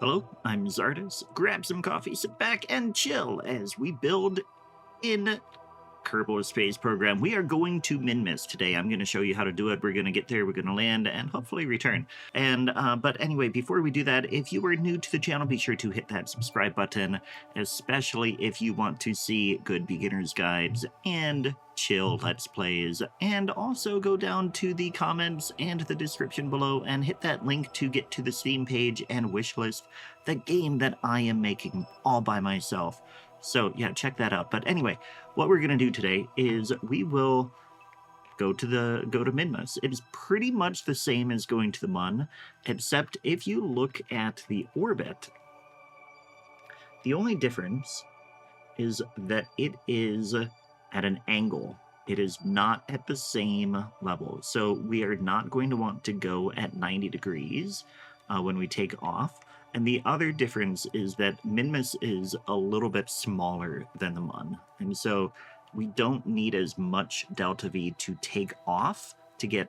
Hello, I'm Czardus. Grab some coffee, sit back, and chill as we build in Kerbal Space Program. We are going to Minmus today. I'm going to show you how to do it. We're going to get there, we're going to land, and hopefully return. But anyway, before we do that, if you are new to the channel, be sure to hit that subscribe button, especially if you want to see good beginner's guides and chill Let's Plays, and also go down to the comments and the description below and hit that link to get to the Steam page and wishlist the game that I am making all by myself. So yeah, check that out. But anyway, what we're gonna do today is we will go to Minmus. It is pretty much the same as going to the Mun, except if you look at the orbit, the only difference is that it is at an angle. It is not at the same level. So we are not going to want to go at 90 degrees when we take off. And the other difference is that Minmus is a little bit smaller than the Mun. And so we don't need as much delta V to take off to get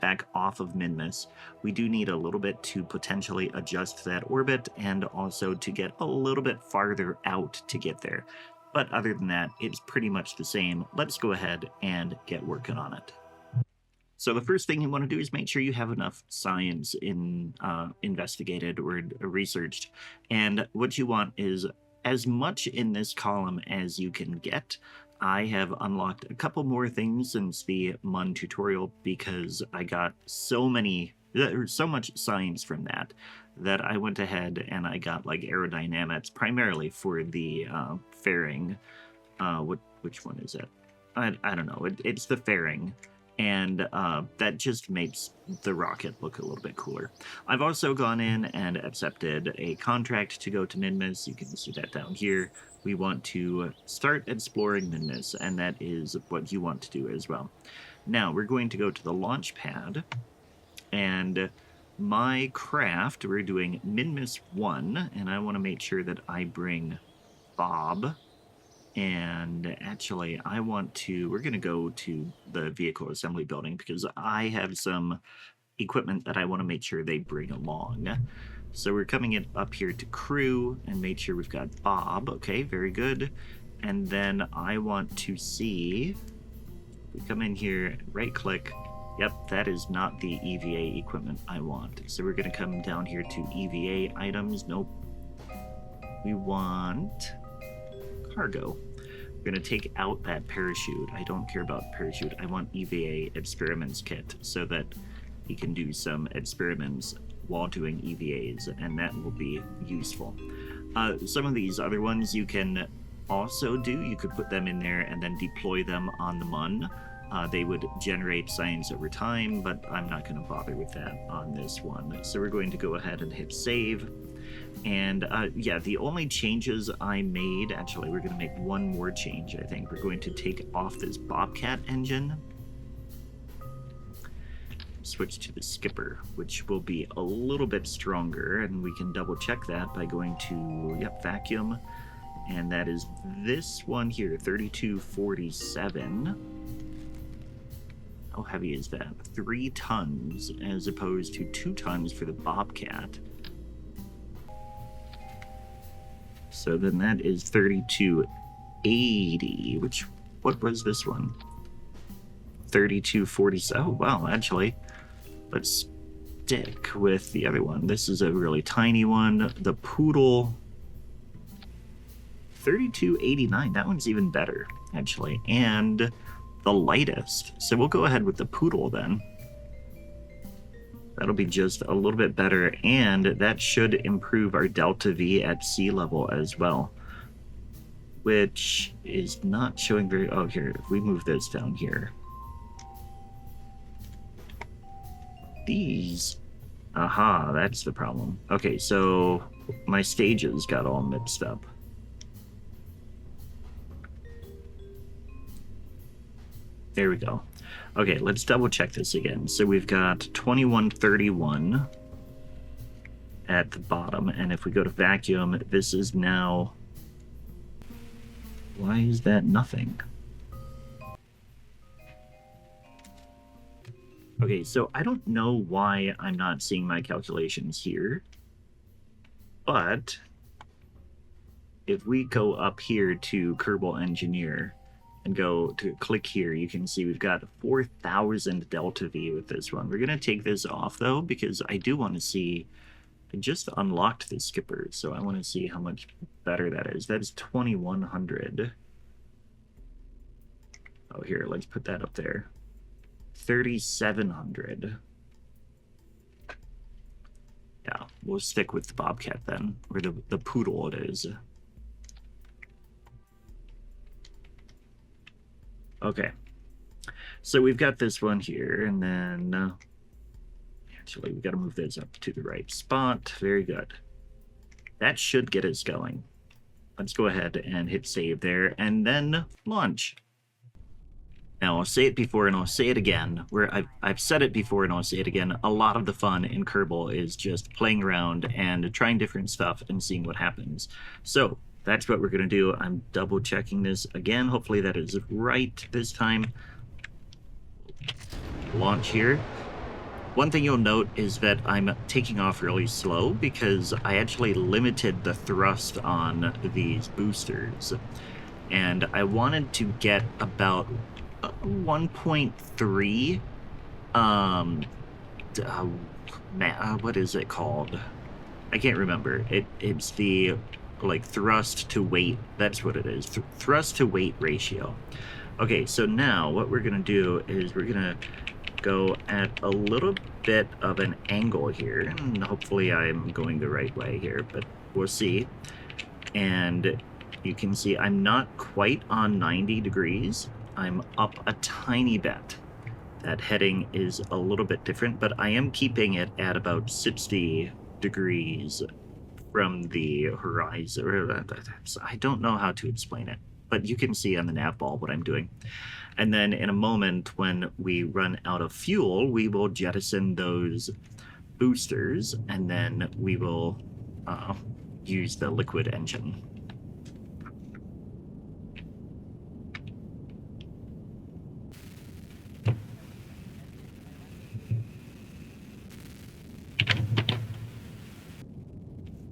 back off of Minmus. We do need a little bit to potentially adjust that orbit and also to get a little bit farther out to get there. But other than that, it's pretty much the same. Let's go ahead and get working on it. So the first thing you want to do is make sure you have enough science investigated or researched. And what you want is as much in this column as you can get. I have unlocked a couple more things since the Mun tutorial because I got so much science from that I went ahead and I got like aerodynamics primarily for the fairing. Which one is it? I don't know. It's the fairing. And that just makes the rocket look a little bit cooler. I've also gone in and accepted a contract to go to Minmus. You can see that down here. We want to start exploring Minmus, and that is what you want to do as well. Now, we're going to go to the launch pad, and my craft, we're doing Minmus 1, and I want to make sure that I bring Bob. And actually, we're going to go to the vehicle assembly building because I have some equipment that I want to make sure they bring along. So we're coming up here to crew and make sure we've got Bob. Okay, very good. And then I want to see, we come in here, right click. Yep, that is not the EVA equipment I want. So we're going to come down here to EVA items. Nope. We want cargo. We're going to take out that parachute. I don't care about parachute. I want EVA experiments kit so that you can do some experiments while doing EVAs, and that will be useful. Some of these other ones you can also do. You could put them in there and then deploy them on the Mun. They would generate science over time, but I'm not going to bother with that on this one. So we're going to go ahead and hit save. And yeah, the only changes I made, actually, we're going to make one more change, I think. We're going to take off this Bobcat engine, switch to the skipper, which will be a little bit stronger, and we can double check that by going to, yep, vacuum, and that is this one here, 3247. How heavy is that? 3 tons as opposed to 2 tons for the Bobcat. So then that is 3280, what was this one? 3247. Oh, wow, actually, let's stick with the other one. This is a really tiny one. The poodle, 3289. That one's even better, actually, and the lightest. So we'll go ahead with the poodle then. That'll be just a little bit better, and that should improve our delta V at sea level as well, which is not showing very... Oh, here, if we move this down here. These... Aha, that's the problem. Okay, so my stages got all mixed up. There we go. Okay, let's double check this again. So we've got 2131 at the bottom, and if we go to vacuum, this is now... Why is that nothing? Okay, so I don't know why I'm not seeing my calculations here. But if we go up here to Kerbal Engineer and go to click here, you can see we've got 4,000 delta V with this one. We're going to take this off, though, because I do want to see... I just unlocked the skipper, so I want to see how much better that is. That is 2,100. Oh, here, let's put that up there. 3,700. Yeah, we'll stick with the Bobcat then, or the Poodle it is. Okay, so we've got this one here, and then actually we got to move this up to the right spot. Very good. That should get us going. Let's go ahead and hit save there, and then launch. Now, I'll say it before and I'll say it again. I've said it before and I'll say it again. A lot of the fun in Kerbal is just playing around and trying different stuff and seeing what happens. So that's what we're going to do. I'm double checking this again. Hopefully that is right this time. Launch here. One thing you'll note is that I'm taking off really slow because I actually limited the thrust on these boosters. And I wanted to get about 1.3 what is it called? I can't remember. It's the like thrust to weight. That's what it is. Thrust to weight ratio. Okay, so now what we're gonna do is we're gonna go at a little bit of an angle here, and hopefully I'm going the right way here, but we'll see. And you can see I'm not quite on 90 degrees. I'm up a tiny bit. That heading is a little bit different, but I am keeping it at about 60 degrees from the horizon. I don't know how to explain it, but you can see on the nav ball what I'm doing. And then in a moment, when we run out of fuel, we will jettison those boosters, and then we will use the liquid engine.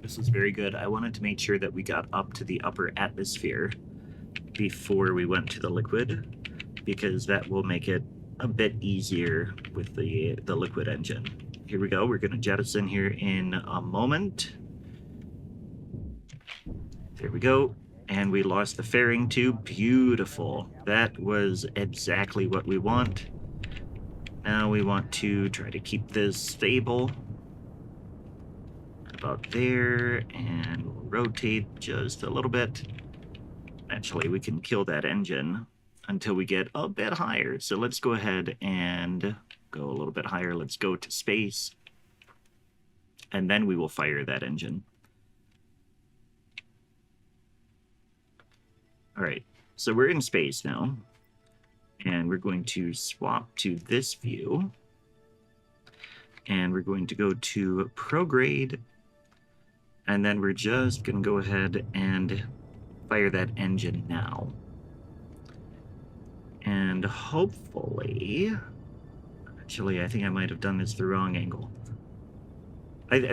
This is very good. I wanted to make sure that we got up to the upper atmosphere before we went to the liquid, because that will make it a bit easier with the liquid engine. Here we go. We're going to jettison here in a moment. There we go. And we lost the fairing tube. Beautiful. That was exactly what we want. Now we want to try to keep this stable. About there, and we'll rotate just a little bit. Actually, we can kill that engine until we get a bit higher. So let's go ahead and go a little bit higher. Let's go to space, and then we will fire that engine. All right, so we're in space now, and we're going to swap to this view, and we're going to go to prograde. And then we're just going to go ahead and fire that engine now. And hopefully... Actually, I think I might have done this the wrong angle.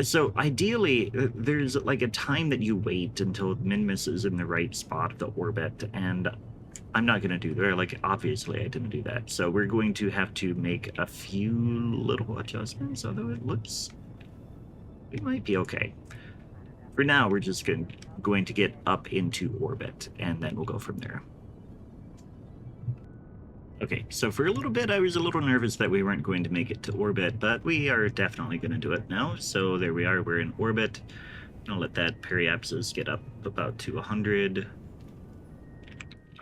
So ideally, there's like a time that you wait until Minmus is in the right spot of the orbit. And I'm not going to do that. Like, obviously, I didn't do that. So we're going to have to make a few little adjustments, although it looks... we might be okay. For now, we're just going to get up into orbit, and then we'll go from there. Okay, so for a little bit, I was a little nervous that we weren't going to make it to orbit, but we are definitely going to do it now. So there we are, we're in orbit. I'll let that periapsis get up about to 100.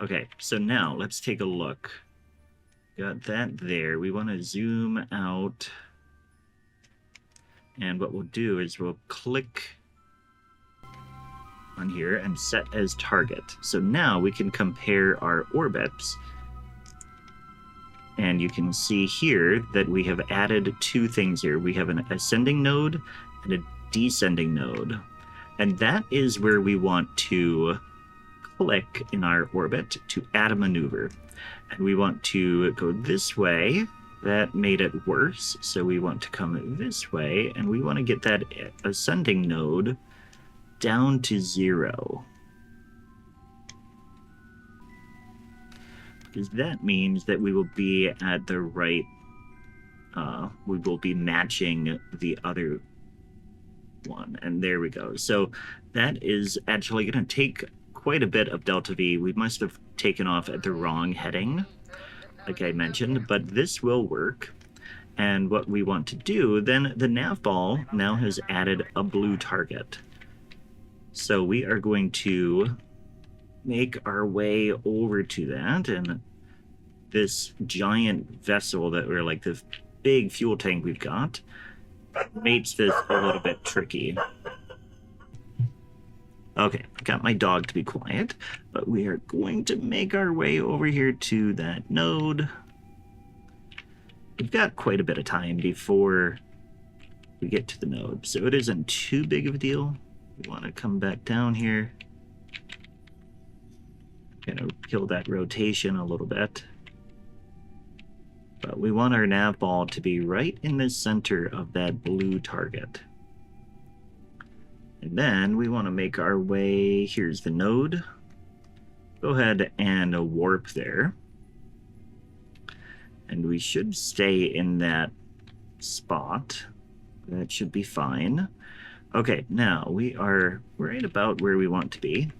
Okay, so now let's take a look. Got that there. We want to zoom out. And what we'll do is we'll click on here and set as target. So now we can compare our orbits. And you can see here that we have added two things here. We have an ascending node and a descending node. And that is where we want to click in our orbit to add a maneuver. And we want to go this way. That made it worse. So we want to come this way, and we want to get that ascending node down to 0. Because that means that we will be at the right, we will be matching the other one. And there we go. So that is actually going to take quite a bit of delta V. We must have taken off at the wrong heading, like I mentioned, but this will work. And what we want to do, then the nav ball now has added a blue target. So we are going to make our way over to that, and this giant vessel that we're like the big fuel tank we've got makes this a little bit tricky. Okay, got my dog to be quiet, but we are going to make our way over here to that node. We've got quite a bit of time before we get to the node, so it isn't too big of a deal. We want to come back down here. Gonna kill that rotation a little bit. But we want our nav ball to be right in the center of that blue target. And then we want to make our way, here's the node. Go ahead and warp there. And we should stay in that spot. That should be fine. Okay, now we are right about where we want to be.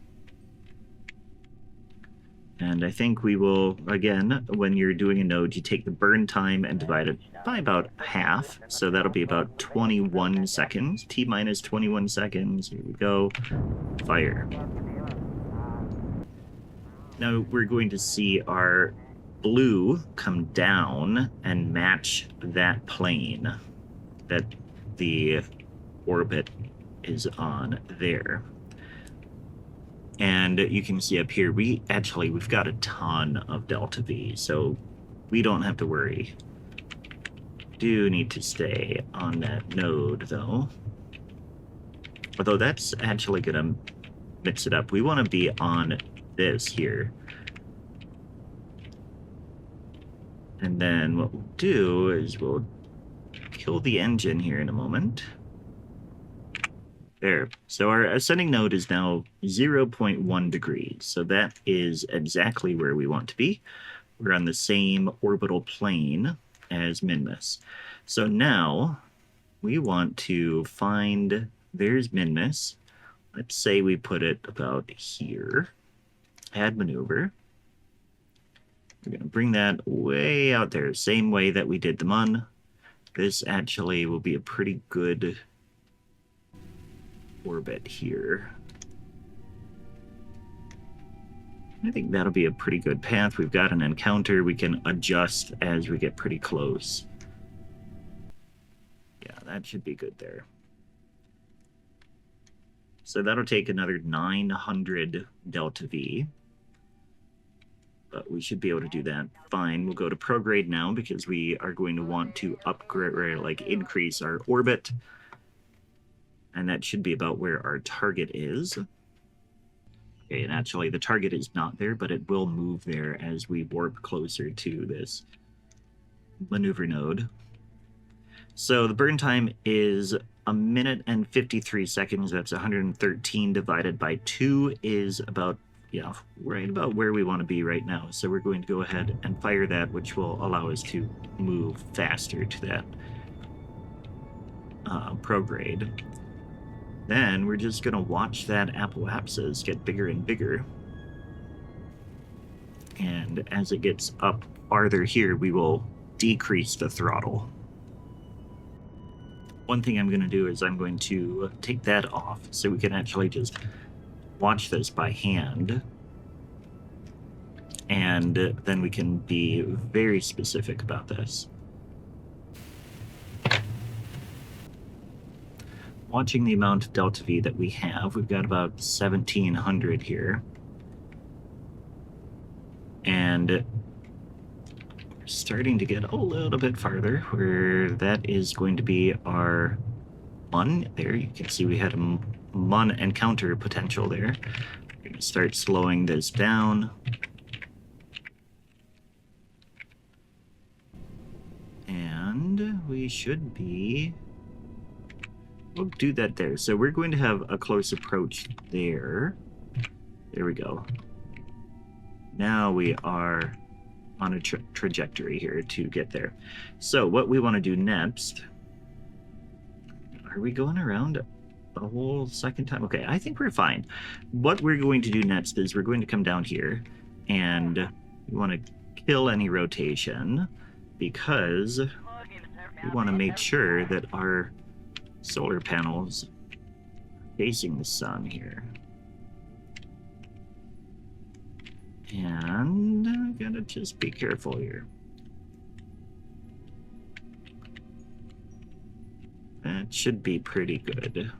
And I think we will, again, when you're doing a node, you take the burn time and divide it by about half. So that'll be about 21 seconds. T minus 21 seconds. Here we go. Fire. Now we're going to see our blue come down and match that plane that the orbit is on there. And you can see up here, we've got a ton of delta V, so we don't have to worry. Do need to stay on that node though. Although that's actually gonna mix it up. We want to be on this here. And then what we'll do is we'll kill the engine here in a moment. There. So our ascending node is now 0.1 degrees. So that is exactly where we want to be. We're on the same orbital plane as Minmus. So now we want to find, there's Minmus. Let's say we put it about here. Add maneuver. We're going to bring that way out there, same way that we did the Mun. This actually will be a pretty good orbit here. I think that'll be a pretty good path. We've got an encounter. We can adjust as we get pretty close. Yeah, that should be good there. So that'll take another 900 delta V. But we should be able to do that fine. We'll go to prograde now because we are going to want to upgrade, or like increase our orbit. And that should be about where our target is. Okay, and actually the target is not there, but it will move there as we warp closer to this maneuver node. So the burn time is 1 minute and 53 seconds. That's 113 divided by 2 is about, yeah, right about where we want to be right now. So we're going to go ahead and fire that, which will allow us to move faster to that prograde. Then we're just going to watch that apoapsis get bigger and bigger. And as it gets up farther here, we will decrease the throttle. One thing I'm going to do is I'm going to take that off so we can actually just watch this by hand. And then we can be very specific about this. Watching the amount of delta V that we have, we've got about 1700 here. And we're starting to get a little bit farther, where that is going to be our Mun. There, you can see we had a Mun encounter potential there. We're going to start slowing this down. And we should be we'll do that there. So we're going to have a close approach there. There we go. Now we are on a trajectory here to get there. So what we want to do next... Are we going around a whole second time? Okay, I think we're fine. What we're going to do next is we're going to come down here, and we want to kill any rotation because we want to make sure that our solar panels are facing the sun here. And I gotta just be careful here. That should be pretty good.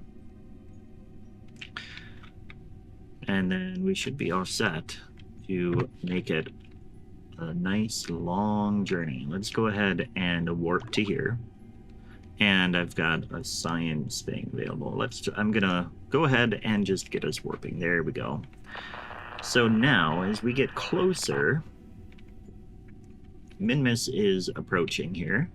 And then we should be all set to make it a nice long journey. Let's go ahead and warp to here. And I've got a science thing available. I'm gonna go ahead and just get us warping. There we go. So now, as we get closer, Minmus is approaching here.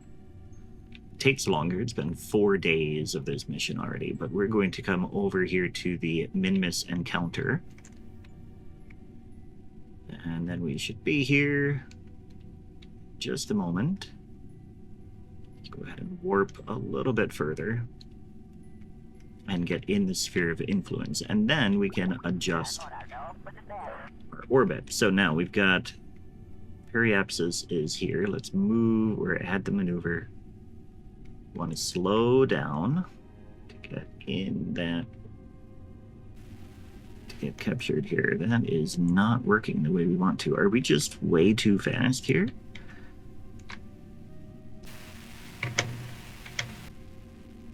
It takes longer. It's been 4 days of this mission already, but we're going to come over here to the Minmus encounter. And then we should be here. Just a moment. Let's go ahead and warp a little bit further and get in the sphere of influence. And then we can adjust our orbit. So now we've got periapsis is here. Let's move or add the maneuver. We want to slow down to get in that, to get captured here. That is not working the way we want to. Are we just way too fast here?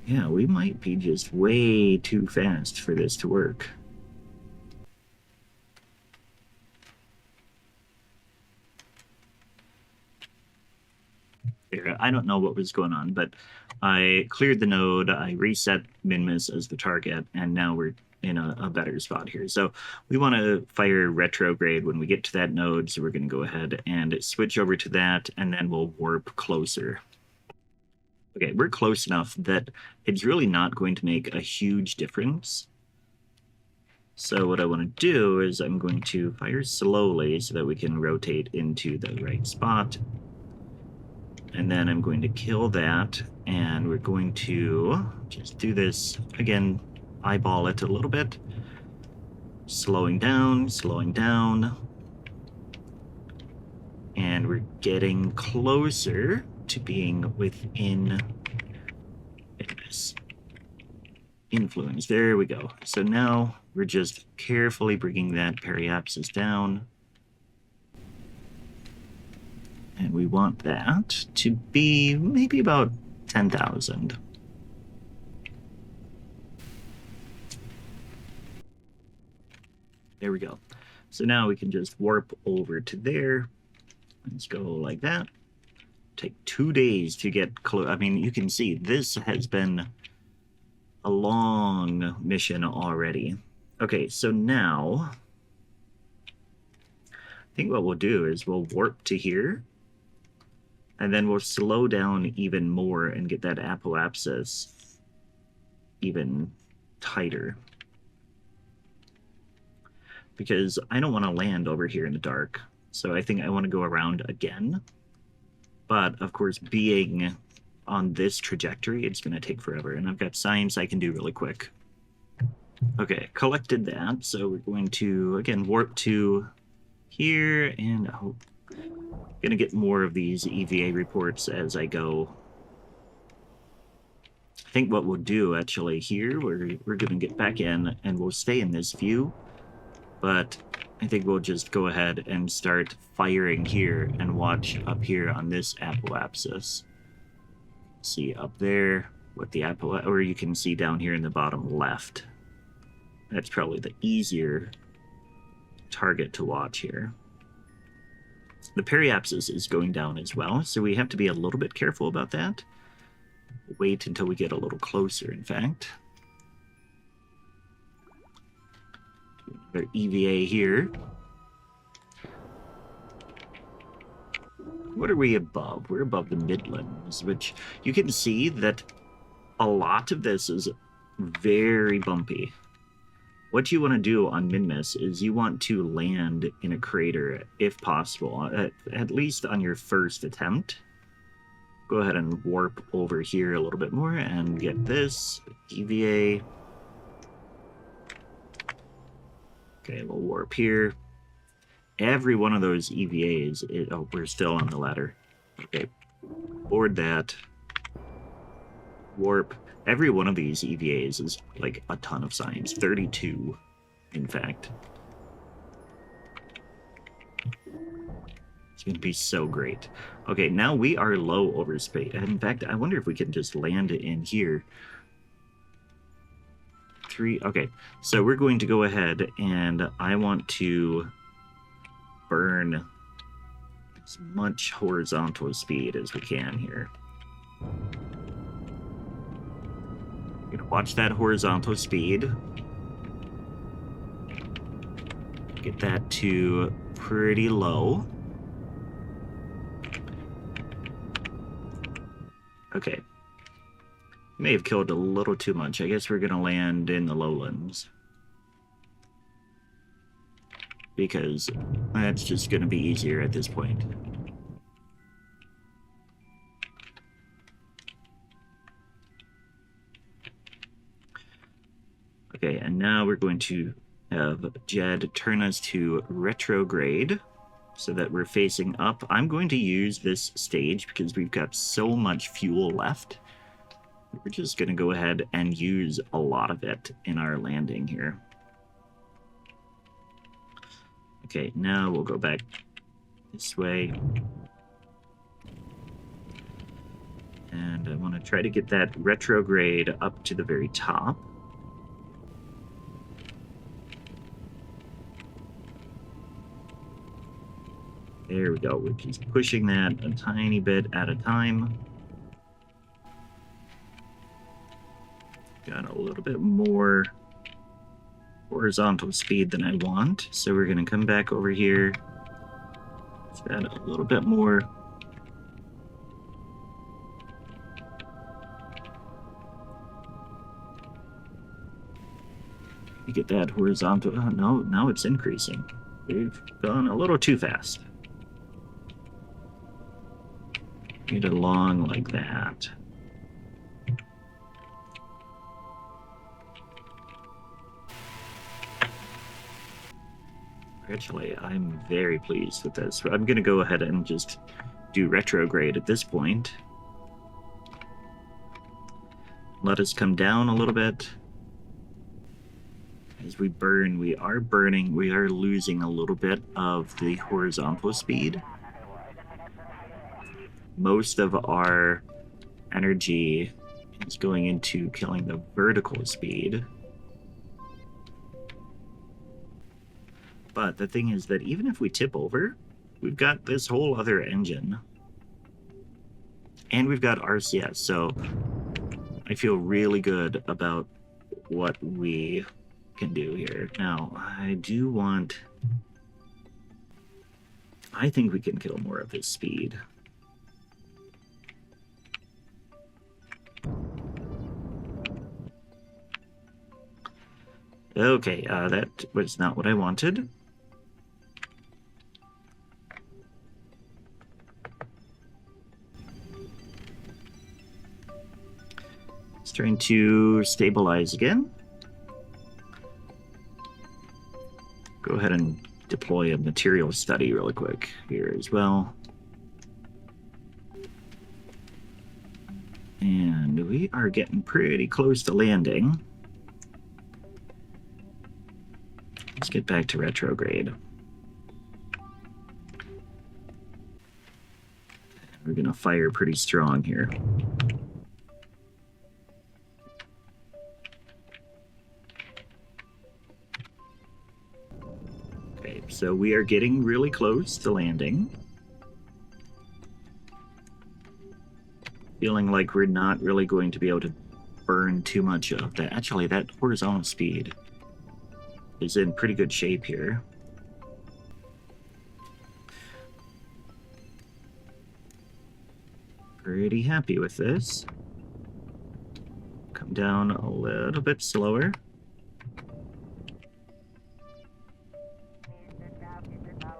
Yeah, we might be just way too fast for this to work. I don't know what was going on, but I cleared the node, I reset Minmus as the target, and now we're in a better spot here. So we want to fire retrograde when we get to that node, so we're going to go ahead and switch over to that, and then we'll warp closer. Okay, we're close enough that it's really not going to make a huge difference. So what I want to do is I'm going to fire slowly so that we can rotate into the right spot. And then I'm going to kill that, and we're going to just do this again, eyeball it a little bit, slowing down, and we're getting closer to being within this influence. There we go. So now we're just carefully bringing that periapsis down. And we want that to be maybe about 10,000. There we go. So now we can just warp over to there. Let's go like that. Take 2 days to get close. I mean, you can see this has been a long mission already. Okay, so now I think what we'll do is we'll warp to here. And then we'll slow down even more and get that apoapsis even tighter. Because I don't want to land over here in the dark. So I think I want to go around again. But, of course, being on this trajectory, it's going to take forever. And I've got science I can do really quick. Okay, collected that. So we're going to, again, warp to here. And I hope... Gonna get more of these EVA reports as I go. I think what we'll do actually here, we're gonna get back in and we'll stay in this view, but I think we'll just go ahead and start firing here and watch up here on this apoapsis. See up there what the or you can see down here in the bottom left. That's probably the easier target to watch here. The periapsis is going down as well, so we have to be a little bit careful about that. Wait until we get a little closer, in fact. Another EVA here. What are we above? We're above the Midlands, which you can see that a lot of this is very bumpy. What you want to do on Minmus is you want to land in a crater if possible, at least on your first attempt. Go ahead and warp over here a little bit more and get this EVA. Okay, we'll warp here. Every one of those EVAs, oh, we're still on the ladder. Okay, board that. Warp. Every one of these EVAs is like a ton of science. 32, in fact. It's going to be so great. Okay, now we are low over space. In fact, I wonder if we can just land in here. 3. Okay, so we're going to go ahead and I want to burn as much horizontal speed as we can here. We're going to watch that horizontal speed. Get that to pretty low. Okay. May have killed a little too much. I guess we're going to land in the lowlands. Because that's just going to be easier at this point. Okay, and now we're going to have Jed turn us to retrograde so that we're facing up. I'm going to use this stage because we've got so much fuel left. We're just going to go ahead and use a lot of it in our landing here. Okay, now we'll go back this way. And I want to try to get that retrograde up to the very top. There we go. We're just pushing that a tiny bit at a time. Got a little bit more horizontal speed than I want. So we're going to come back over here. Let's add a little bit more. You get that horizontal. Oh, no, now it's increasing. We've gone a little too fast. Get along like that. Actually, I'm very pleased with this. I'm going to go ahead and just do retrograde at this point. Let us come down a little bit. As we burn, we are burning, we are losing a little bit of the horizontal speed. Most of our energy is going into killing the vertical speed. But the thing is that even if we tip over, we've got this whole other engine. And we've got RCS, so I feel really good about what we can do here. Now, I do want... I think we can kill more of his speed. Okay, that was not what I wanted. It's trying to stabilize again. Go ahead and deploy a material study really quick here as well. And we are getting pretty close to landing. Let's get back to retrograde. We're going to fire pretty strong here. Okay, so we are getting really close to landing. Feeling like we're not really going to be able to burn too much of that. Actually, that horizontal speed is in pretty good shape here. Pretty happy with this. Come down a little bit slower.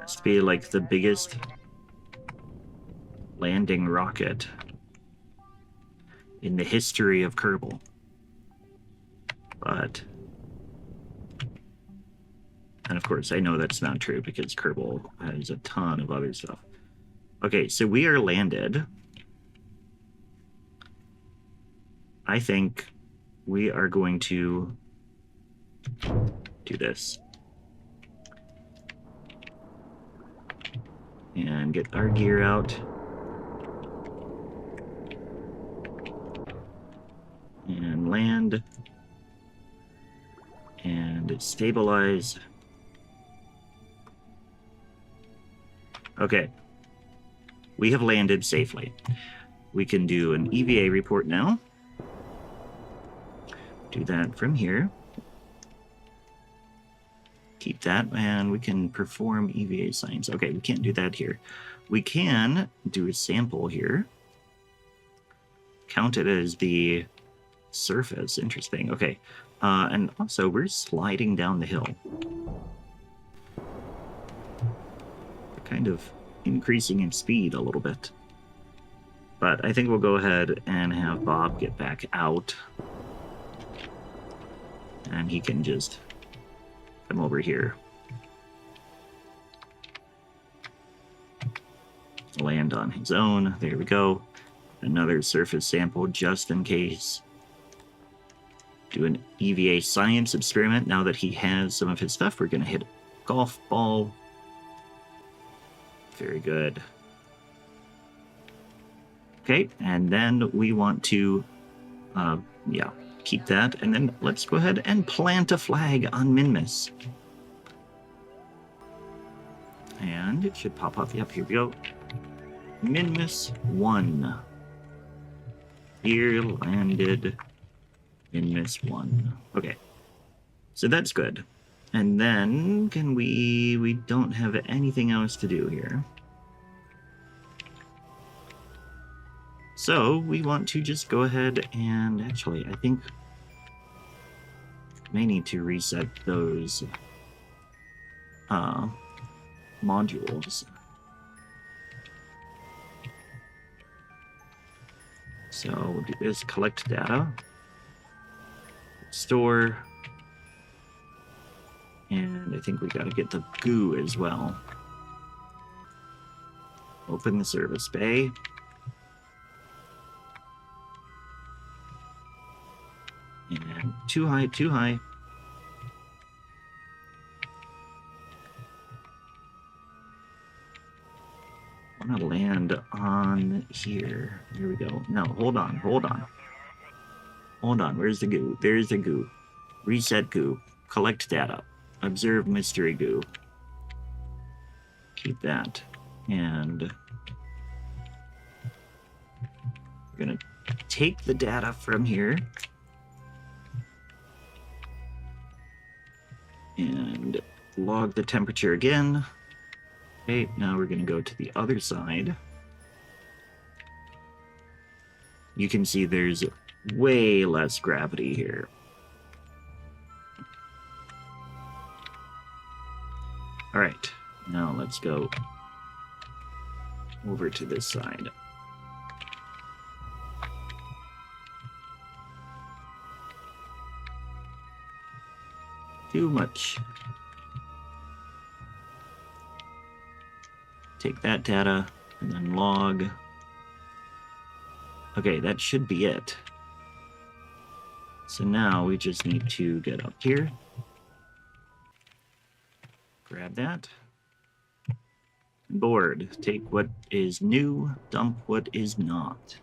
Must be like the biggest landing rocket in the history of Kerbal. But, and of course, I know that's not true because Kerbal has a ton of other stuff. Okay, so we are landed. I think we are going to do this. And get our gear out. And land. And stabilize. Okay. We have landed safely. We can do an EVA report now. Do that from here. Keep that, and we can perform EVA science. Okay, we can't do that here. We can do a sample here. Count it as the surface. Interesting. Okay. And also, we're sliding down the hill. We're kind of increasing in speed a little bit. But I think we'll go ahead and have Bob get back out. And he can just come over here. Land on his own. There we go. Another surface sample just in case. Do an EVA science experiment. Now that he has some of his stuff, we're going to hit a golf ball. Very good. Okay, and then we want to, keep that. And then let's go ahead and plant a flag on Minmus. And it should pop up. Yep, here we go. Minmus 1. Here landed Minmus 1. Okay. So that's good. And then can we don't have anything else to do here. So we want to just go ahead and actually, I think may need to reset those modules. So we'll do this, collect data, store, and I think we got to get the goo as well. Open the service bay. And too high, too high. I want to land on here. Here we go. No, hold on, hold on. Hold on, where's the goo? There's the goo. Reset goo. Collect data. Observe mystery goo. Keep that. And we're going to take the data from here. And log the temperature again. Okay, now we're going to go to the other side. You can see there's way less gravity here. All right, now let's go over to this side. Too much. Take that data and then log. Okay, that should be it. So now we just need to get up here. Grab that. Board. Take what is new, dump what is not.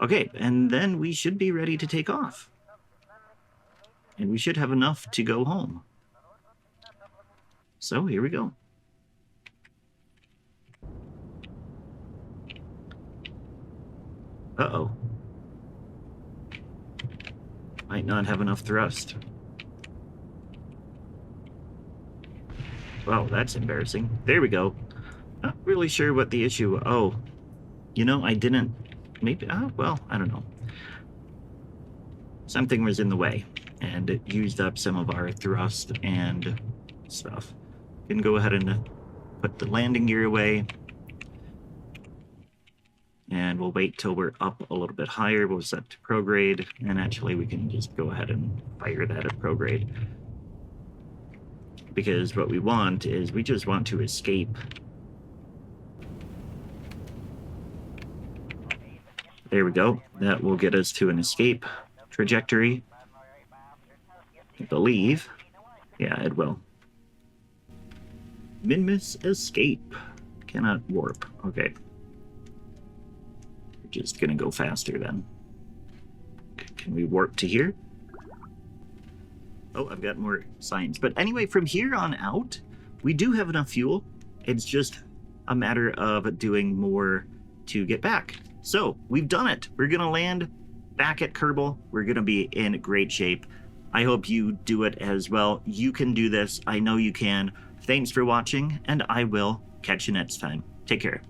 Okay, and then we should be ready to take off. And we should have enough to go home. So here we go. Uh-oh. Might not have enough thrust. Well, that's embarrassing. There we go. Not really sure what the issue... Oh. You know, I didn't... Maybe... well, I don't know. something was in the way, and it used up some of our thrust and stuff. We can go ahead and put the landing gear away. And we'll wait till we're up a little bit higher. We'll set to prograde, and actually we can just go ahead and fire that at prograde. Because what we want is we just want to escape. There we go. That will get us to an escape trajectory. I believe. Yeah, it will. Minmus escape. Cannot warp. Okay. We're just gonna go faster then. Can we warp to here? Oh, I've got more signs. But anyway, from here on out, we do have enough fuel. It's just a matter of doing more to get back. So, we've done it. We're going to land back at Kerbal. We're going to be in great shape. I hope you do it as well. You can do this. I know you can. Thanks for watching, and I will catch you next time. Take care.